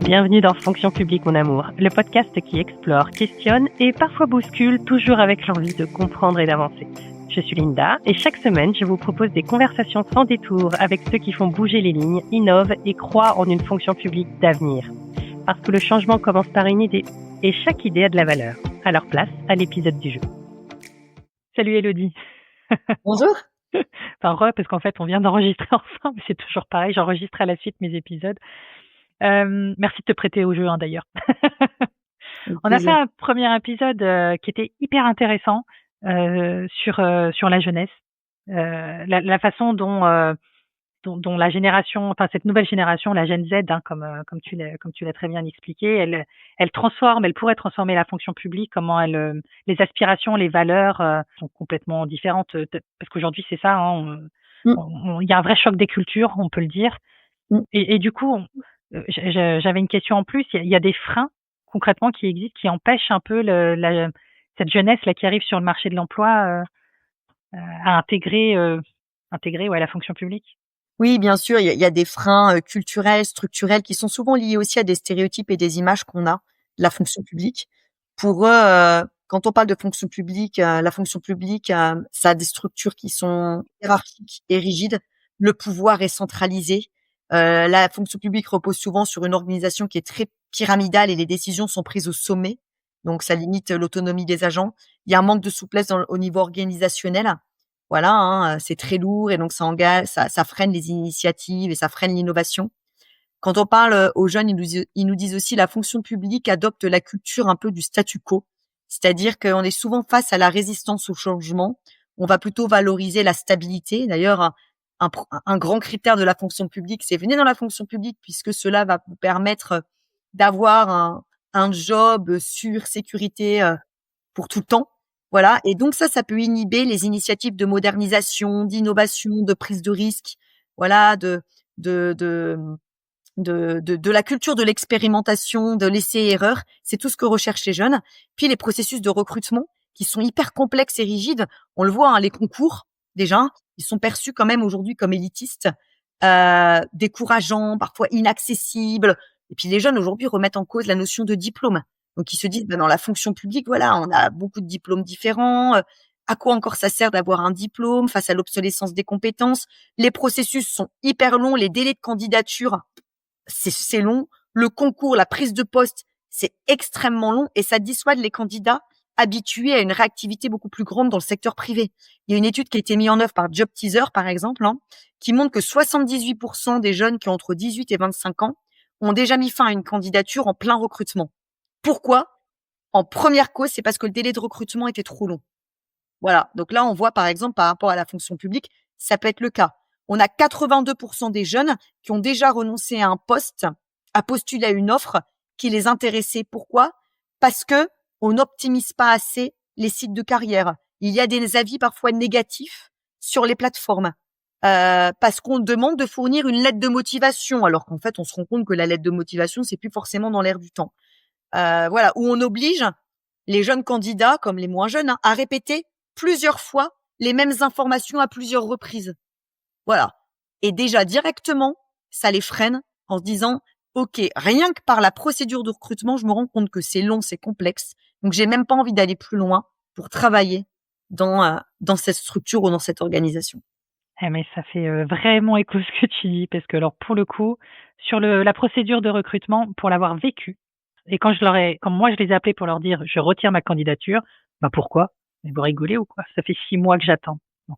Bienvenue dans Fonction publique, mon amour, le podcast qui explore, questionne et parfois bouscule, toujours avec l'envie de comprendre et d'avancer. Je suis Linda et chaque semaine, je vous propose des conversations sans détour avec ceux qui font bouger les lignes, innovent et croient en une fonction publique d'avenir. Parce que le changement commence par une idée et chaque idée a de la valeur. Alors place à l'épisode du jour. Salut Elodie. Bonjour. Enfin, parce qu'en fait, on vient d'enregistrer ensemble, c'est toujours pareil, j'enregistre à la suite mes épisodes. Merci de te prêter au jeu, d'ailleurs. On a fait un premier épisode qui était hyper intéressant sur la jeunesse, la façon dont la génération, enfin cette nouvelle génération, la Gen Z, comme tu l'as très bien expliqué, elle pourrait transformer la fonction publique, comment les aspirations, les valeurs sont complètement différentes, parce qu'aujourd'hui c'est ça, il y a un vrai choc des cultures, on peut le dire, et du coup j'avais une question en plus. Il y a des freins concrètement qui existent, qui empêchent un peu cette jeunesse là qui arrive sur le marché de l'emploi à intégrer la fonction publique. Oui, bien sûr, il y a des freins culturels, structurels qui sont souvent liés aussi à des stéréotypes et des images qu'on a de la fonction publique. Pour eux, quand on parle de fonction publique, la fonction publique, ça a des structures qui sont hiérarchiques et rigides. Le pouvoir est centralisé. La fonction publique repose souvent sur une organisation qui est très pyramidale et les décisions sont prises au sommet. Donc, ça limite l'autonomie des agents. Il y a un manque de souplesse au niveau organisationnel. Voilà, c'est très lourd et donc ça freine les initiatives et ça freine l'innovation. Quand on parle aux jeunes, ils nous disent aussi la fonction publique adopte la culture un peu du statu quo. C'est-à-dire qu'on est souvent face à la résistance au changement. On va plutôt valoriser la stabilité. D'ailleurs, un grand critère de la fonction publique, c'est venez dans la fonction publique puisque cela va vous permettre d'avoir un job sûr, sécurité pour tout le temps. Voilà. Et donc ça peut inhiber les initiatives de modernisation, d'innovation, de prise de risque. Voilà, de la culture de l'expérimentation, de l'essai-erreur. C'est tout ce que recherchent les jeunes. Puis les processus de recrutement qui sont hyper complexes et rigides. On le voit, les concours, déjà, ils sont perçus quand même aujourd'hui comme élitistes, décourageants, parfois inaccessibles. Et puis les jeunes aujourd'hui remettent en cause la notion de diplôme. Donc ils se disent, dans la fonction publique, voilà, on a beaucoup de diplômes différents. À quoi encore ça sert d'avoir un diplôme face à l'obsolescence des compétences? Les processus sont hyper longs, les délais de candidature, c'est long. Le concours, la prise de poste, c'est extrêmement long et ça dissuade les candidats habitués à une réactivité beaucoup plus grande dans le secteur privé. Il y a une étude qui a été mise en œuvre par Job Teaser, par exemple, qui montre que 78% des jeunes qui ont entre 18 et 25 ans ont déjà mis fin à une candidature en plein recrutement. Pourquoi? En première cause, c'est parce que le délai de recrutement était trop long. Voilà. Donc là, on voit, par exemple, par rapport à la fonction publique, ça peut être le cas. On a 82% des jeunes qui ont déjà renoncé à un poste, à postuler à une offre qui les intéressait. Pourquoi? Parce que on n'optimise pas assez les sites de carrière. Il y a des avis parfois négatifs sur les plateformes. Parce qu'on demande de fournir une lettre de motivation, alors qu'en fait, on se rend compte que la lettre de motivation, c'est plus forcément dans l'air du temps. Voilà, où on oblige les jeunes candidats, comme les moins jeunes, à répéter plusieurs fois les mêmes informations à plusieurs reprises. Voilà. Et déjà, directement, ça les freine en se disant, OK, rien que par la procédure de recrutement, je me rends compte que c'est long, c'est complexe. Donc, j'ai même pas envie d'aller plus loin pour travailler dans cette structure ou dans cette organisation. Mais ça fait vraiment écho ce que tu dis, parce que alors pour le coup, sur la procédure de recrutement, pour l'avoir vécu, et quand moi je les ai appelés pour leur dire je retire ma candidature, pourquoi? Mais vous rigolez ou quoi? Ça fait 6 mois que j'attends. Bon.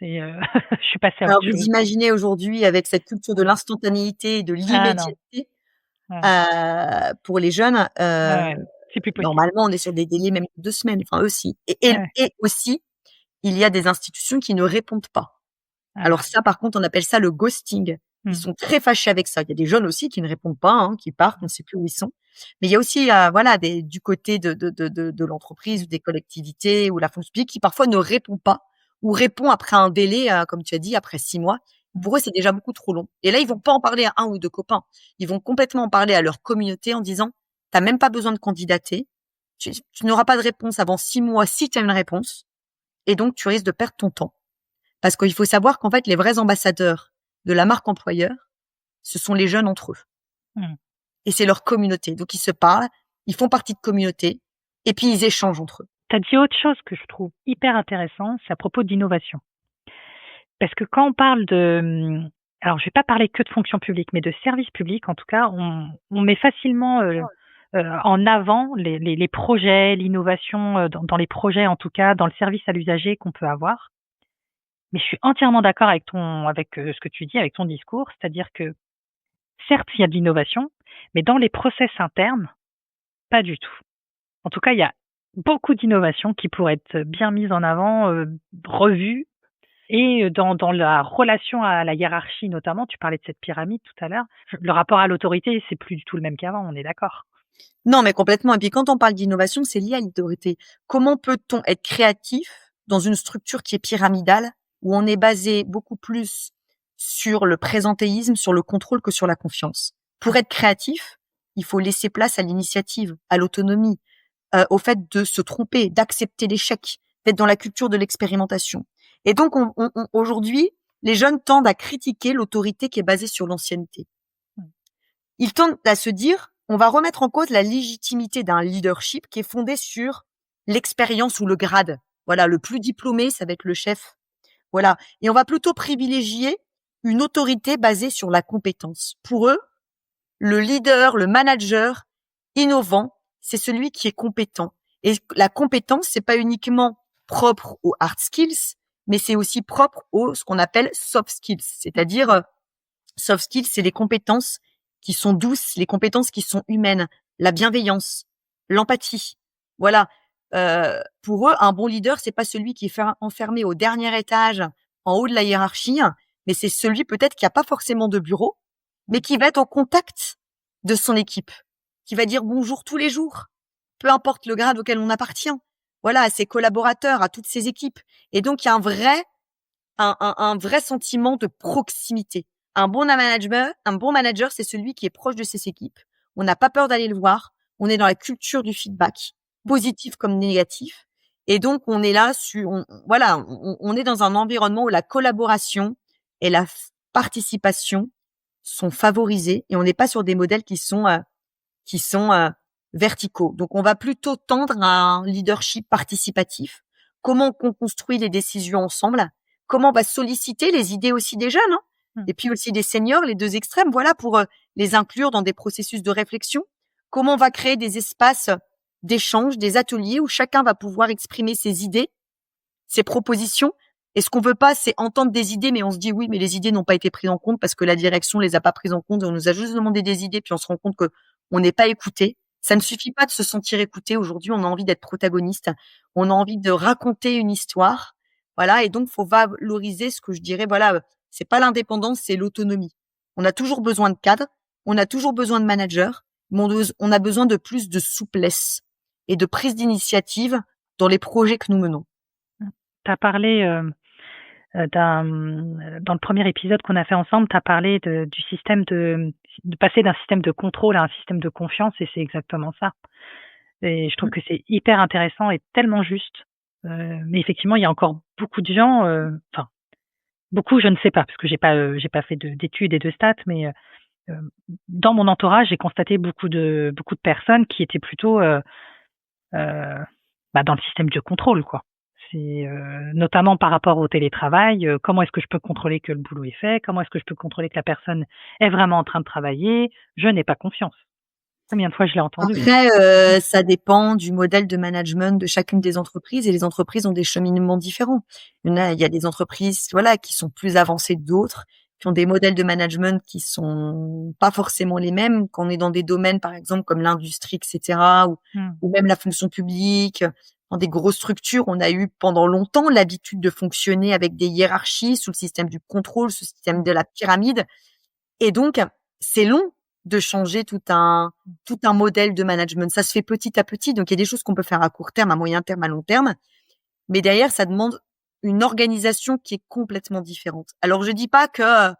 Je suis passée à Alors, autre vous chose. imaginez aujourd'hui avec cette culture de l'instantanéité et de l'immédiateté, pour les jeunes, Ouais. C'est plus possible. normalement, on est sur des délais même de 2 semaines, enfin aussi. Et aussi, il y a des institutions qui ne répondent pas. Alors ça, par contre, on appelle ça le ghosting. Ils sont très fâchés avec ça. Il y a des jeunes aussi qui ne répondent pas, qui partent, on ne sait plus où ils sont. Mais il y a aussi, du côté de l'entreprise ou des collectivités ou la fonction publique qui parfois ne répond pas ou répond après un délai, comme tu as dit, après 6 mois. Pour eux, c'est déjà beaucoup trop long. Et là, ils vont pas en parler à 1 ou 2 copains. Ils vont complètement en parler à leur communauté en disant, t'as même pas besoin de candidater. Tu n'auras pas de réponse avant 6 mois si tu as une réponse. Et donc, tu risques de perdre ton temps. Parce qu'il faut savoir qu'en fait, les vrais ambassadeurs de la marque employeur, ce sont les jeunes entre eux. et c'est leur communauté. Donc, ils se parlent, ils font partie de communauté et puis ils échangent entre eux. Tu as dit autre chose que je trouve hyper intéressant, c'est à propos d'innovation. Parce que quand on parle alors je vais pas parler que de fonction publique, mais de service public, en tout cas, on met facilement en avant les projets, l'innovation dans les projets, en tout cas, dans le service à l'usager qu'on peut avoir. Mais je suis entièrement d'accord avec ce que tu dis, avec ton discours, c'est-à-dire que certes, il y a de l'innovation, mais dans les process internes, pas du tout. En tout cas, il y a beaucoup d'innovations qui pourraient être bien mises en avant, revues. Et dans la relation à la hiérarchie notamment, tu parlais de cette pyramide tout à l'heure, le rapport à l'autorité, c'est plus du tout le même qu'avant, on est d'accord? Non, mais complètement. Et puis quand on parle d'innovation, c'est lié à l'autorité. Comment peut-on être créatif dans une structure qui est pyramidale, où on est basé beaucoup plus sur le présentéisme, sur le contrôle que sur la confiance? Pour être créatif, il faut laisser place à l'initiative, à l'autonomie, au fait de se tromper, d'accepter l'échec, d'être dans la culture de l'expérimentation. Et donc, aujourd'hui, les jeunes tendent à critiquer l'autorité qui est basée sur l'ancienneté. Ils tendent à se dire, on va remettre en cause la légitimité d'un leadership qui est fondé sur l'expérience ou le grade. Voilà, le plus diplômé, ça va être le chef. Voilà. Et on va plutôt privilégier une autorité basée sur la compétence. Pour eux, le leader, le manager innovant, c'est celui qui est compétent. Et la compétence, c'est pas uniquement propre aux hard skills, mais c'est aussi propre aux ce qu'on appelle soft skills. C'est-à-dire, soft skills, c'est les compétences qui sont douces, les compétences qui sont humaines, la bienveillance, l'empathie. Voilà. Pour eux, un bon leader, c'est pas celui qui est enfermé au dernier étage, en haut de la hiérarchie, mais c'est celui peut-être qui a pas forcément de bureau, mais qui va être au contact de son équipe, qui va dire bonjour tous les jours, peu importe le grade auquel on appartient. Voilà, à ses collaborateurs, à toutes ses équipes. Et donc, il y a un vrai sentiment de proximité. Un bon manager, c'est celui qui est proche de ses équipes. On n'a pas peur d'aller le voir. On est dans la culture du feedback, positif comme négatif. Et donc, on est là on est dans un environnement où la collaboration et la participation sont favorisées et on n'est pas sur des modèles qui sont verticaux. Donc, on va plutôt tendre à un leadership participatif. Comment on construit les décisions ensemble? Comment on va solliciter les idées aussi des jeunes, et puis aussi des seniors, les deux extrêmes, voilà, pour les inclure dans des processus de réflexion. Comment on va créer des espaces d'échange, des ateliers où chacun va pouvoir exprimer ses idées, ses propositions. Et ce qu'on veut pas, c'est entendre des idées, mais on se dit oui, mais les idées n'ont pas été prises en compte parce que la direction les a pas prises en compte et on nous a juste demandé des idées, puis on se rend compte que on n'est pas écouté. Ça ne suffit pas de se sentir écouté. Aujourd'hui, on a envie d'être protagoniste. On a envie de raconter une histoire. Voilà. Et donc, faut valoriser ce que je dirais, voilà, c'est pas l'indépendance, c'est l'autonomie. On a toujours besoin de cadres. On a toujours besoin de managers. Mais on a besoin de plus de souplesse et de prise d'initiative dans les projets que nous menons. Tu as parlé dans le premier épisode qu'on a fait ensemble, tu as parlé du système de passer d'un système de contrôle à un système de confiance, et c'est exactement ça. Et je trouve que c'est hyper intéressant et tellement juste. Mais effectivement, il y a encore beaucoup de gens, beaucoup, je ne sais pas, parce que j'ai pas fait d'études et de stats, mais dans mon entourage, j'ai constaté beaucoup de personnes qui étaient plutôt dans le système de contrôle, quoi. C'est notamment par rapport au télétravail. Comment est-ce que je peux contrôler que le boulot est fait? Comment est-ce que je peux contrôler que la personne est vraiment en train de travailler? Je n'ai pas confiance. Combien de fois je l'ai entendu? Après, ça dépend du modèle de management de chacune des entreprises, et les entreprises ont des cheminements différents. Il y a des entreprises, voilà, qui sont plus avancées que d'autres, qui ont des modèles de management qui sont pas forcément les mêmes. Quand on est dans des domaines, par exemple, comme l'industrie, etc., ou même la fonction publique, dans des grosses structures, on a eu pendant longtemps l'habitude de fonctionner avec des hiérarchies sous le système du contrôle, sous le système de la pyramide. Et donc, c'est long de changer tout un modèle de management. Ça se fait petit à petit. Donc, il y a des choses qu'on peut faire à court terme, à moyen terme, à long terme. Mais derrière, ça demande une organisation qui est complètement différente. Alors, je dis pas que,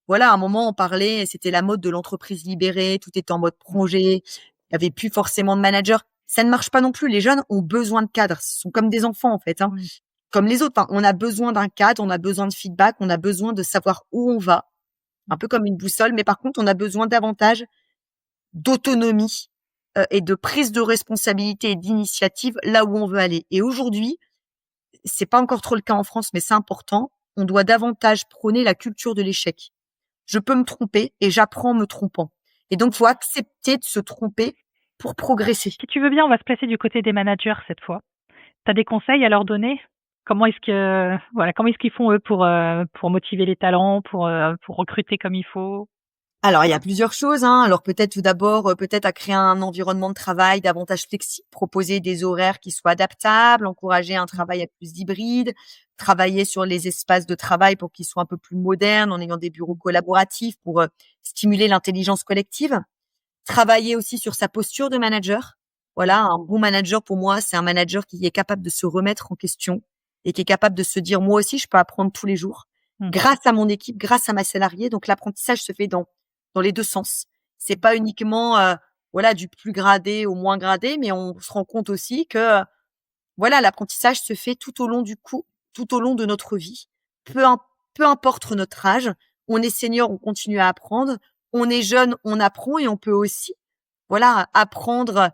voilà, à un moment, on parlait, c'était la mode de l'entreprise libérée, tout était en mode projet, il y avait plus forcément de manager. Ça ne marche pas non plus. Les jeunes ont besoin de cadres. Ce sont comme des enfants, en fait, comme les autres. Enfin, on a besoin d'un cadre, on a besoin de feedback, on a besoin de savoir où on va. Un peu comme une boussole, mais par contre, on a besoin davantage d'autonomie et de prise de responsabilité et d'initiative là où on veut aller. Et aujourd'hui, c'est pas encore trop le cas en France, mais c'est important. On doit davantage prôner la culture de l'échec. Je peux me tromper et j'apprends en me trompant. Et donc, faut accepter de se tromper pour progresser. Si tu veux bien, on va se placer du côté des managers cette fois. Tu as des conseils à leur donner? Comment est-ce qu'ils font eux pour motiver les talents, pour recruter comme il faut? Alors, il y a plusieurs choses, hein. Alors, peut-être tout d'abord, peut-être à créer un environnement de travail davantage flexible, proposer des horaires qui soient adaptables, encourager un travail à plus hybride, travailler sur les espaces de travail pour qu'ils soient un peu plus modernes en ayant des bureaux collaboratifs pour stimuler l'intelligence collective. Travailler aussi sur sa posture de manager. Voilà, un bon manager pour moi, c'est un manager qui est capable de se remettre en question et qui est capable de se dire moi aussi je peux apprendre tous les jours grâce à mon équipe, grâce à ma salariée. Donc l'apprentissage se fait dans les deux sens. C'est pas uniquement du plus gradé au moins gradé, mais on se rend compte aussi que l'apprentissage se fait tout au long de notre vie. Peu importe notre âge, on est senior, on continue à apprendre, on est jeune, on apprend et on peut aussi apprendre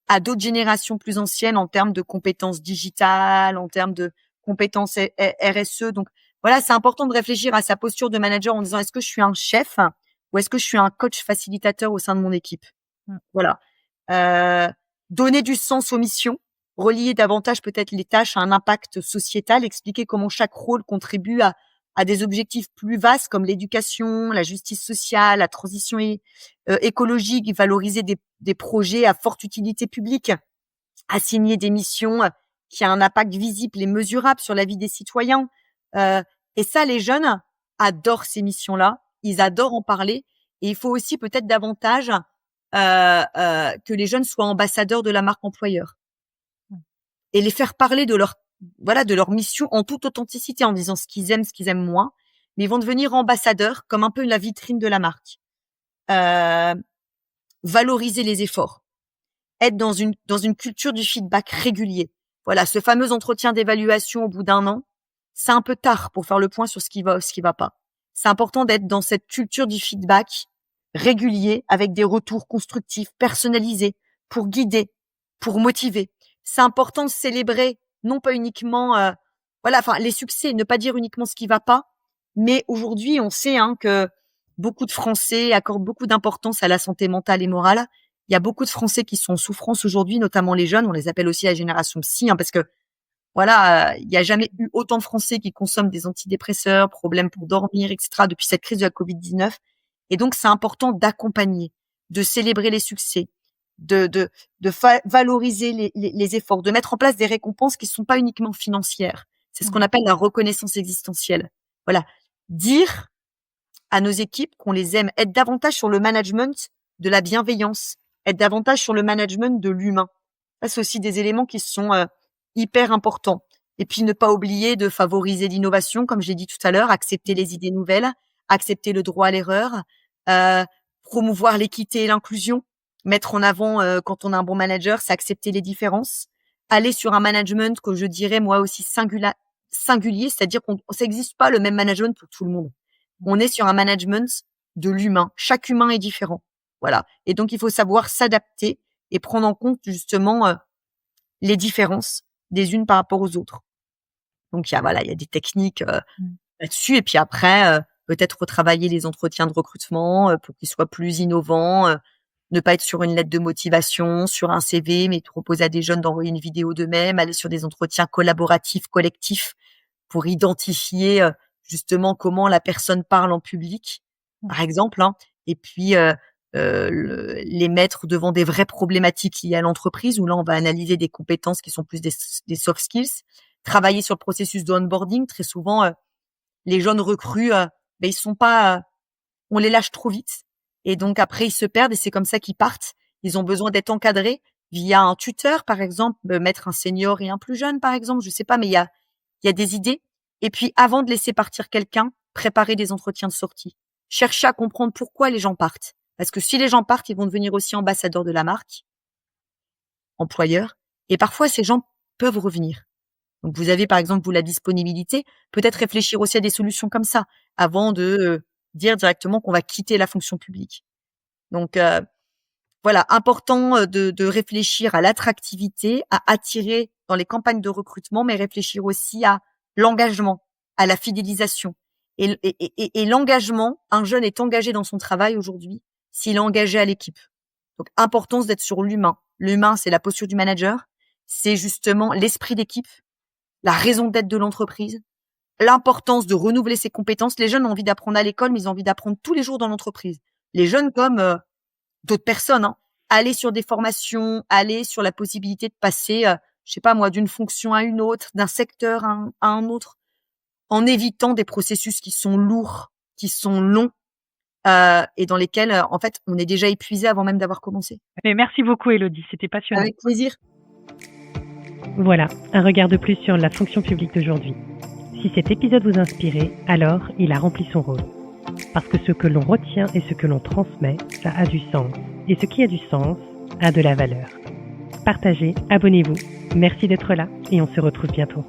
à d'autres générations plus anciennes en termes de compétences digitales, en termes de compétences RSE. Donc c'est important de réfléchir à sa posture de manager en disant est-ce que je suis un chef ou est-ce que je suis un coach facilitateur au sein de mon équipe? Voilà. Donner du sens aux missions, relier davantage peut-être les tâches à un impact sociétal, expliquer comment chaque rôle contribue à des objectifs plus vastes comme l'éducation, la justice sociale, la transition écologique, valoriser des projets à forte utilité publique, assigner des missions qui a un impact visible et mesurable sur la vie des citoyens. Et ça, les jeunes adorent ces missions-là, ils adorent en parler. Et il faut aussi peut-être davantage que les jeunes soient ambassadeurs de la marque employeur et les faire parler de leur mission en toute authenticité, en disant ce qu'ils aiment moins, mais ils vont devenir ambassadeurs comme un peu la vitrine de la marque. Valoriser les efforts, être dans une culture du feedback régulier. Voilà, ce fameux entretien d'évaluation au bout d'un an, c'est un peu tard pour faire le point sur ce qui va pas. C'est important d'être dans cette culture du feedback régulier avec des retours constructifs, personnalisés, pour guider, pour motiver. C'est important de célébrer, non pas uniquement, les succès, ne pas dire uniquement ce qui va pas, mais aujourd'hui, on sait que beaucoup de Français accordent beaucoup d'importance à la santé mentale et morale. Il y a beaucoup de Français qui sont en souffrance aujourd'hui, notamment les jeunes. On les appelle aussi la génération psy, parce que il n'y a jamais eu autant de Français qui consomment des antidépresseurs, problèmes pour dormir, etc. depuis cette crise de la Covid-19. Et donc, c'est important d'accompagner, de célébrer les succès, de valoriser les efforts, de mettre en place des récompenses qui ne sont pas uniquement financières. C'est ce qu'on appelle la reconnaissance existentielle. Voilà. Dire à nos équipes qu'on les aime, être davantage sur le management de la bienveillance, être davantage sur le management de l'humain. Ça, c'est aussi des éléments qui sont hyper importants. Et puis, ne pas oublier de favoriser l'innovation, comme j'ai dit tout à l'heure, accepter les idées nouvelles, accepter le droit à l'erreur, promouvoir l'équité et l'inclusion, mettre en avant quand on a un bon manager, c'est accepter les différences, aller sur un management que je dirais moi aussi singulier, c'est-à-dire qu'on ça n'existe pas le même management pour tout le monde. On est sur un management de l'humain. Chaque humain est différent. Voilà. Et donc, il faut savoir s'adapter et prendre en compte justement les différences des unes par rapport aux autres. Donc, il y a des techniques là-dessus. Et puis après, peut-être retravailler les entretiens de recrutement pour qu'ils soient plus innovants. Ne pas être sur une lettre de motivation, sur un CV, mais proposer à des jeunes d'envoyer une vidéo d'eux-mêmes, aller sur des entretiens collaboratifs, collectifs, pour identifier justement comment la personne parle en public, par exemple, et puis les mettre devant des vraies problématiques liées à l'entreprise, où là, on va analyser des compétences qui sont plus des soft skills, travailler sur le processus de onboarding. Très souvent, les jeunes recrues, ils sont pas, on les lâche trop vite, et donc après, ils se perdent, et c'est comme ça qu'ils partent. Ils ont besoin d'être encadrés via un tuteur, par exemple, mettre un senior et un plus jeune, par exemple, je sais pas, mais il y a des idées. Et puis, avant de laisser partir quelqu'un, préparer des entretiens de sortie. Chercher à comprendre pourquoi les gens partent. Parce que si les gens partent, ils vont devenir aussi ambassadeurs de la marque, employeurs. Et parfois, ces gens peuvent revenir. Donc, vous avez, par exemple, la disponibilité. Peut-être réfléchir aussi à des solutions comme ça, avant de dire directement qu'on va quitter la fonction publique. Donc, Voilà, important de réfléchir à l'attractivité, à attirer dans les campagnes de recrutement, mais réfléchir aussi à l'engagement, à la fidélisation. Et l'engagement, un jeune est engagé dans son travail aujourd'hui s'il est engagé à l'équipe. Donc, importance d'être sur l'humain. L'humain, c'est la posture du manager, c'est justement l'esprit d'équipe, la raison d'être de l'entreprise, l'importance de renouveler ses compétences. Les jeunes ont envie d'apprendre à l'école, mais ils ont envie d'apprendre tous les jours dans l'entreprise. Les jeunes comme d'autres personnes, aller sur des formations, aller sur la possibilité de passer, je sais pas moi, d'une fonction à une autre, d'un secteur à un autre, en évitant des processus qui sont lourds, qui sont longs, et dans lesquels, en fait, on est déjà épuisé avant même d'avoir commencé. Mais merci beaucoup, Élodie, c'était passionnant. Avec plaisir. Voilà, un regard de plus sur la fonction publique d'aujourd'hui. Si cet épisode vous inspirait, alors il a rempli son rôle. Parce que ce que l'on retient et ce que l'on transmet, ça a du sens. Et ce qui a du sens a de la valeur. Partagez, abonnez-vous. Merci d'être là et on se retrouve bientôt.